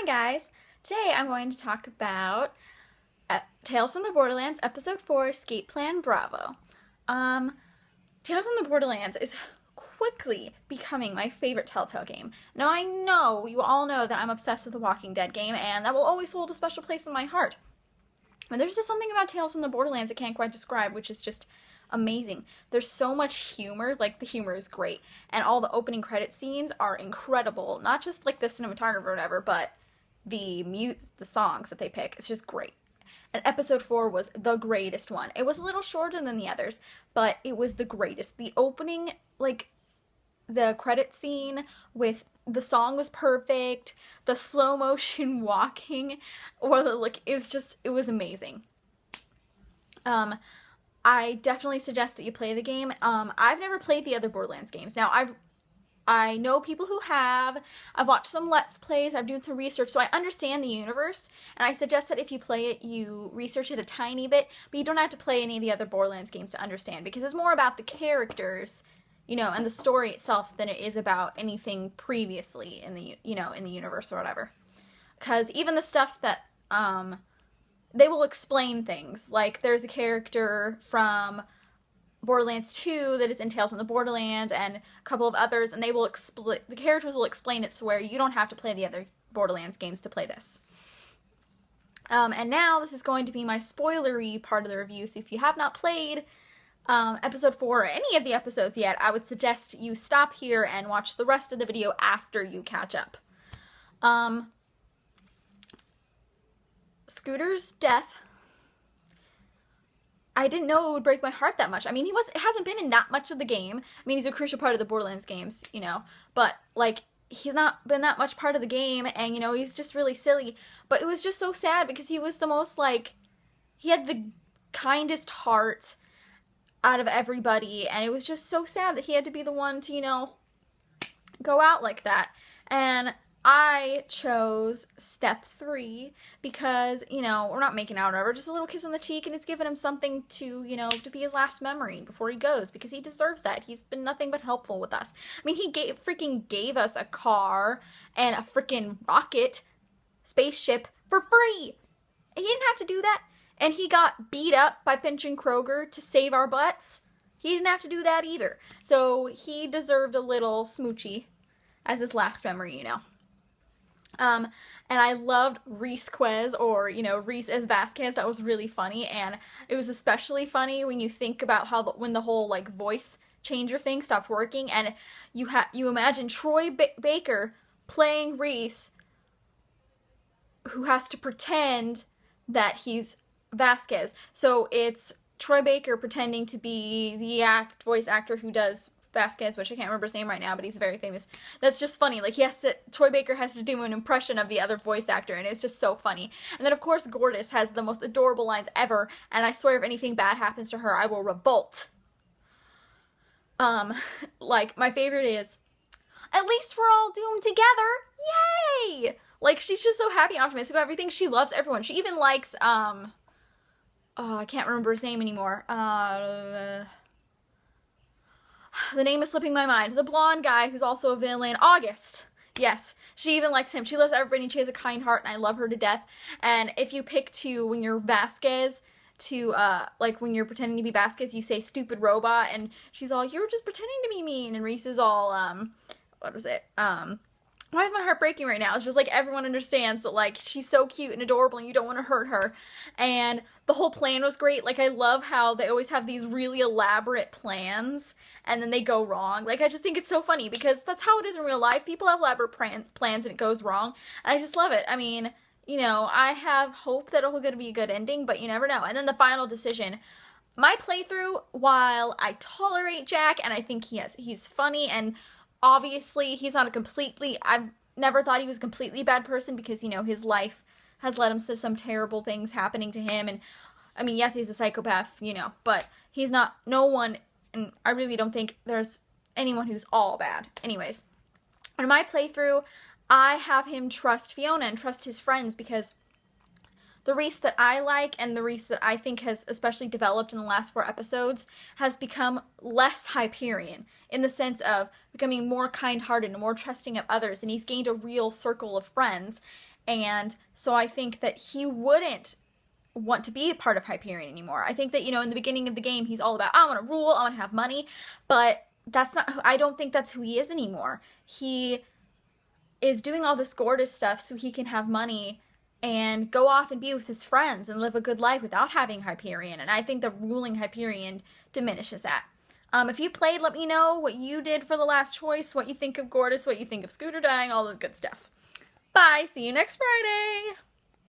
guys! Today I'm going to talk about Tales from the Borderlands Episode 4 Escape Plan Bravo. Tales from the Borderlands is quickly becoming my favorite Telltale game. Now I know, you all know that I'm obsessed with the Walking Dead game, and that will always hold a special place in my heart. But there's just something about Tales from the Borderlands I can't quite describe, which is just amazing. There's so much humor, like the humor is great, and all the opening credit scenes are incredible. Not just like the cinematography or whatever, but the songs that they pick. It's just great. And episode 4 was the greatest one. It was a little shorter than the others, but it was the greatest. The opening, like the credit scene with the song was perfect. The slow motion walking, or the like, it was amazing. I definitely suggest that you play the game. I've never played the other Borderlands games. Now, I know people who have. I've watched some Let's Plays. I've done some research, so I understand the universe. And I suggest that if you play it, you research it a tiny bit, but you don't have to play any of the other Borderlands games to understand, because it's more about the characters, and the story itself than it is about anything previously in the, in the universe or whatever. Because even the stuff that, they will explain things. Like, there's a character from Borderlands 2 that is in Tales from the Borderlands, and a couple of others, and the characters will explain it, so where you don't have to play the other Borderlands games to play this. And now this is going to be my spoilery part of the review, so if you have not played episode 4 or any of the episodes yet, I would suggest you stop here and watch the rest of the video after you catch up. Scooter's death, I didn't know it would break my heart that much. I mean, it hasn't been in that much of the game. I mean, he's a crucial part of the Borderlands games, but, like, he's not been that much part of the game, and, he's just really silly. But it was just so sad, because he was the most, like, he had the kindest heart out of everybody, and it was just so sad that he had to be the one to, go out like that. And I chose step 3 because, we're not making out or whatever, just a little kiss on the cheek, and it's given him something to, to be his last memory before he goes, because he deserves that. He's been nothing but helpful with us. I mean, he freaking gave us a car and a freaking rocket spaceship for free. He didn't have to do that, and he got beat up by Finch and Kroger to save our butts. He didn't have to do that either. So he deserved a little smoochie as his last memory, And I loved Vasquez, or, Reese as Vasquez. That was really funny, and it was especially funny when you think about when the whole, like, voice changer thing stopped working, and you imagine Troy Baker playing Reese, who has to pretend that he's Vasquez. So it's Troy Baker pretending to be the voice actor who does Vasquez, which I can't remember his name right now, but he's very famous. That's just funny. Like, Troy Baker has to do an impression of the other voice actor, and it's just so funny. And then, of course, Gortys has the most adorable lines ever, and I swear if anything bad happens to her, I will revolt. Like, my favorite is, at least we're all doomed together! Yay! Like, she's just so happy and optimistic about everything. She loves everyone. She even likes, oh, I can't remember his name anymore. The name is slipping my mind. The blonde guy who's also a villain. August. Yes. She even likes him. She loves everybody, and she has a kind heart, and I love her to death. And if you pick when you're Vasquez, like, when you're pretending to be Vasquez, you say stupid robot, and she's all, you're just pretending to be mean, and Reese is all, what was it? Why is my heart breaking right now? It's just like everyone understands that, like, she's so cute and adorable and you don't want to hurt her. And the whole plan was great. Like, I love how they always have these really elaborate plans and then they go wrong. Like, I just think it's so funny because that's how it is in real life. People have elaborate plans and it goes wrong. And I just love it. I mean, I have hope that it'll be a good ending, but you never know. And then the final decision. My playthrough, while I tolerate Jack and I think he's funny, and obviously, he's not I've never thought he was a completely bad person, because, his life has led him to some terrible things happening to him, and, I mean, yes, he's a psychopath, but he's not, no one, and I really don't think there's anyone who's all bad. Anyways, in my playthrough, I have him trust Fiona and trust his friends, because the Reese that I like, and the Reese that I think has especially developed in the last 4 episodes, has become less Hyperion, in the sense of becoming more kind-hearted and more trusting of others, and he's gained a real circle of friends. And so I think that he wouldn't want to be a part of Hyperion anymore. I think that, you know, in the beginning of the game, he's all about, I want to rule, I want to have money, but that's not, I don't think that's who he is anymore. He is doing all this gorgeous stuff so he can have money and go off and be with his friends and live a good life without having Hyperion. And I think the ruling Hyperion diminishes that. If you played, let me know what you did for the last choice, what you think of Gortys, what you think of Scooter dying, all the good stuff. Bye, see you next Friday!